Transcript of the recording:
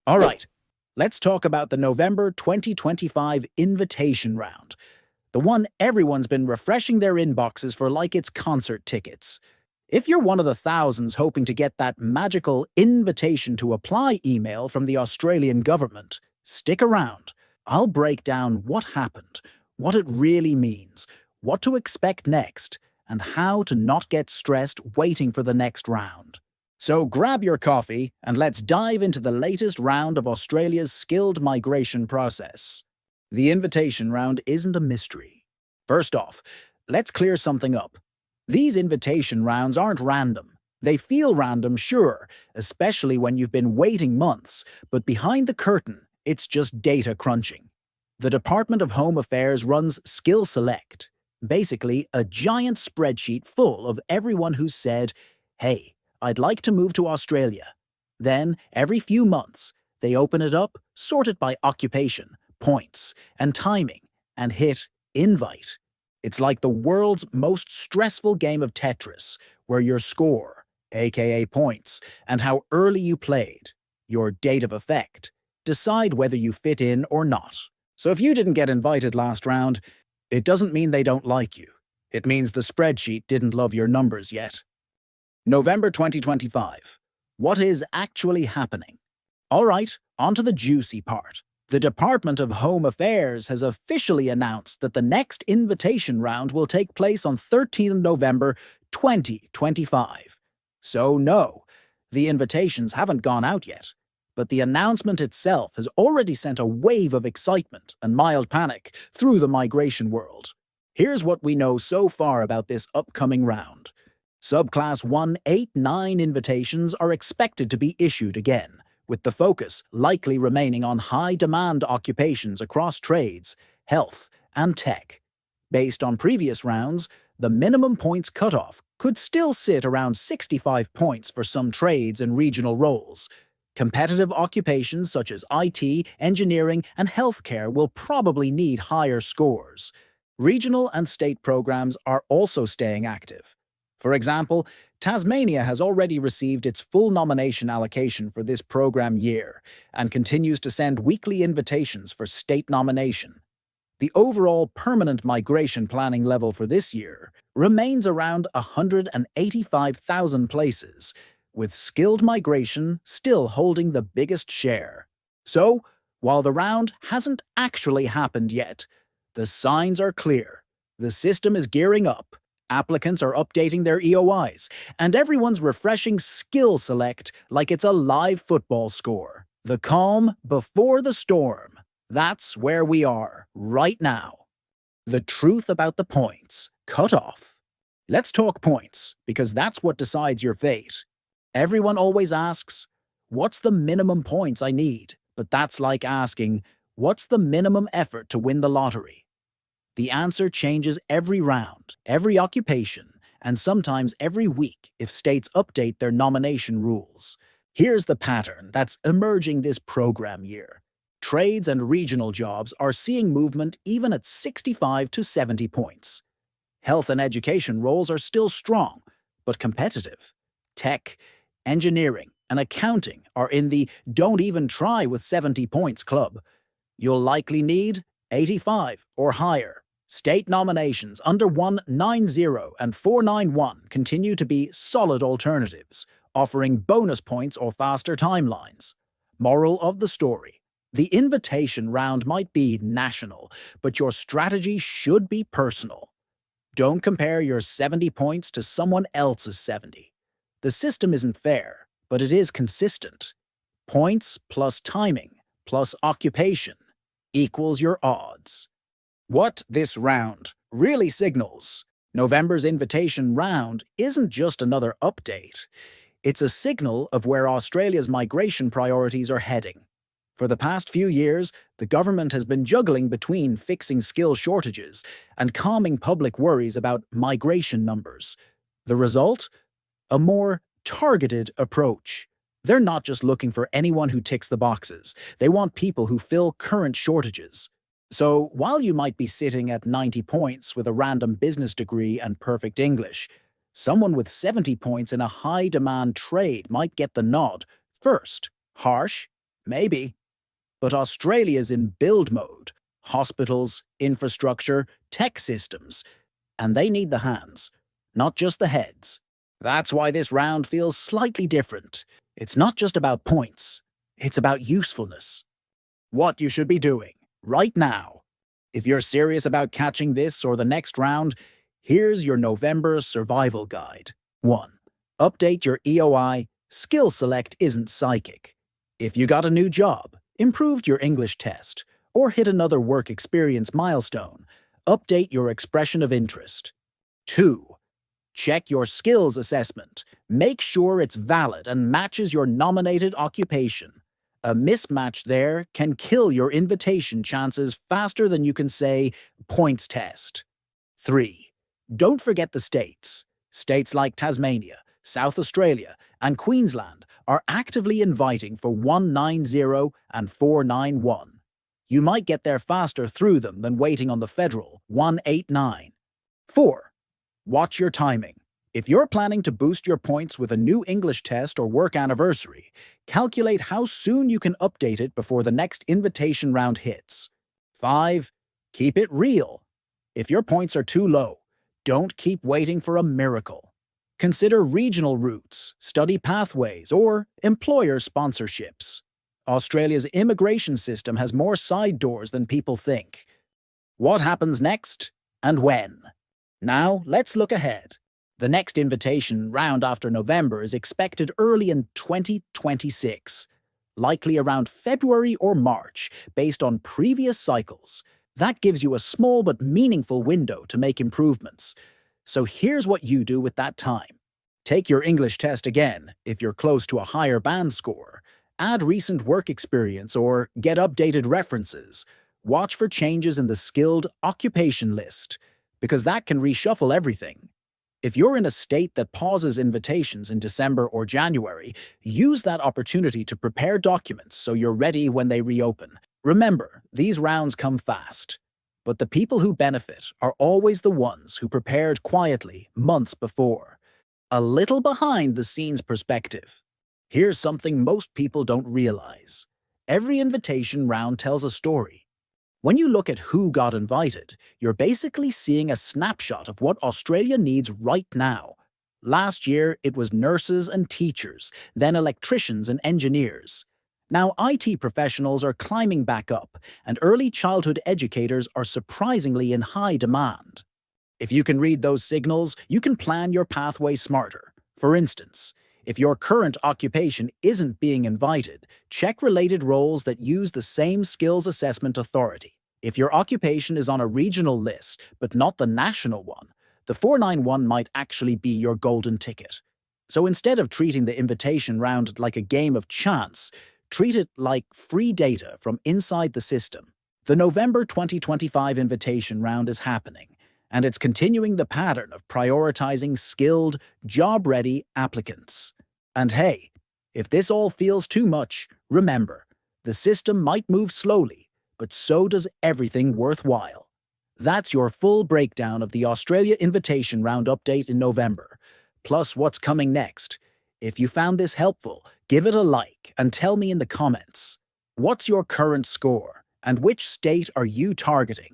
All right, let's talk about the November 2025 invitation round. The one everyone's been refreshing their inboxes for like it's concert tickets. If you're one of the thousands hoping to get that magical invitation to apply email from the Australian government, stick around. I'll break down what happened, what it really means, what to expect next, and how to not get stressed waiting for the next round. So grab your coffee and let's dive into the latest round of Australia's skilled migration process. The invitation round isn't a mystery. First off, let's clear something up. These invitation rounds aren't random. They feel random, sure, especially when you've been waiting months, but behind the curtain, it's just data crunching. The Department of Home Affairs runs SkillSelect, basically a giant spreadsheet full of everyone who's said, "Hey, I'd like to move to Australia." Then, every few months, they open it up, sort it by occupation, points, and timing, and hit invite. It's like the world's most stressful game of Tetris, where your score, aka points, and how early you played, your date of effect, decide whether you fit in or not. So if you didn't get invited last round, it doesn't mean they don't like you. It means the spreadsheet didn't love your numbers yet. November 2025. What is actually happening? All right, on to the juicy part. The Department of Home Affairs has officially announced that the next invitation round will take place on 13th November 2025. So no, the invitations haven't gone out yet. But the announcement itself has already sent a wave of excitement and mild panic through the migration world. Here's what we know so far about this upcoming round. Subclass 189 invitations are expected to be issued again, with the focus likely remaining on high-demand occupations across trades, health, and tech. Based on previous rounds, the minimum points cutoff could still sit around 65 points for some trades and regional roles. Competitive occupations such as IT, engineering, and healthcare will probably need higher scores. Regional and state programs are also staying active. For example, Tasmania has already received its full nomination allocation for this program year and continues to send weekly invitations for state nomination. The overall permanent migration planning level for this year remains around 185,000 places, with skilled migration still holding the biggest share. So, while the round hasn't actually happened yet, the signs are clear. The system is gearing up. Applicants are updating their EOIs, and everyone's refreshing SkillSelect like it's a live football score. The calm before the storm. That's where we are, right now. The truth about the points. Cut off. Let's talk points, because that's what decides your fate. Everyone always asks, what's the minimum points I need? But that's like asking, what's the minimum effort to win the lottery? The answer changes every round, every occupation, and sometimes every week if states update their nomination rules. Here's the pattern that's emerging this program year. Trades and regional jobs are seeing movement even at 65 to 70 points. Health and education roles are still strong, but competitive. Tech, engineering, and accounting are in the don't even try with 70 points club. You'll likely need 85 or higher. State nominations under 190 and 491 continue to be solid alternatives, offering bonus points or faster timelines. Moral of the story. The invitation round might be national, but your strategy should be personal. Don't compare your 70 points to someone else's 70. The system isn't fair, but it is consistent. Points plus timing plus occupation equals your odds. What this round really signals, November's invitation round isn't just another update. It's a signal of where Australia's migration priorities are heading. For the past few years, the government has been juggling between fixing skill shortages and calming public worries about migration numbers. The result? A more targeted approach. They're not just looking for anyone who ticks the boxes. They want people who fill current shortages. So, while you might be sitting at 90 points with a random business degree and perfect English, someone with 70 points in a high-demand trade might get the nod. First, harsh, Maybe. But Australia's in build mode. Hospitals, infrastructure, tech systems. And they need the hands, not just the heads. That's why this round feels slightly different. It's not just about points. It's about usefulness. What you should be doing, right now. If you're serious about catching this or the next round, here's your November survival guide. 1. Update your EOI. SkillSelect isn't psychic. If you got a new job, improved your English test, or hit another work experience milestone, update your expression of interest. 2. Check your skills assessment. Make sure it's valid and matches your nominated occupation. A mismatch there can kill your invitation chances faster than you can say, points test. 3. Don't forget the states. States like Tasmania, South Australia, and Queensland are actively inviting for 190 and 491. You might get there faster through them than waiting on the federal 189. 4. Watch your timing. If you're planning to boost your points with a new English test or work anniversary, calculate how soon you can update it before the next invitation round hits. 5. Keep it real. If your points are too low, don't keep waiting for a miracle. Consider regional routes, study pathways, or employer sponsorships. Australia's immigration system has more side doors than people think. What happens next, and when? Now, let's look ahead. The next invitation round after November is expected early in 2026, likely around February or March, based on previous cycles. That gives you a small but meaningful window to make improvements. So here's what you do with that time. Take your English test again if you're close to a higher band score. Add recent work experience or get updated references. Watch for changes in the skilled occupation list, because that can reshuffle everything. If you're in a state that pauses invitations in December or January, use that opportunity to prepare documents so you're ready when they reopen. Remember, these rounds come fast, but the people who benefit are always the ones who prepared quietly months before. A little behind-the-scenes perspective. Here's something most people don't realize. Every invitation round tells a story. When you look at who got invited, you're basically seeing a snapshot of what Australia needs right now. Last year, it was nurses and teachers, then electricians and engineers. Now IT professionals are climbing back up, and early childhood educators are surprisingly in high demand. If you can read those signals, you can plan your pathway smarter. For instance, if your current occupation isn't being invited, check related roles that use the same skills assessment authority. If your occupation is on a regional list, but not the national one, the 491 might actually be your golden ticket. So instead of treating the invitation round like a game of chance, treat it like free data from inside the system. The November 2025 invitation round is happening, and it's continuing the pattern of prioritizing skilled, job-ready applicants. And hey, if this all feels too much, remember, the system might move slowly, but so does everything worthwhile. That's your full breakdown of the Australia Invitation Round update in November, plus what's coming next. If you found this helpful, give it a like and tell me in the comments. What's your current score, and which state are you targeting?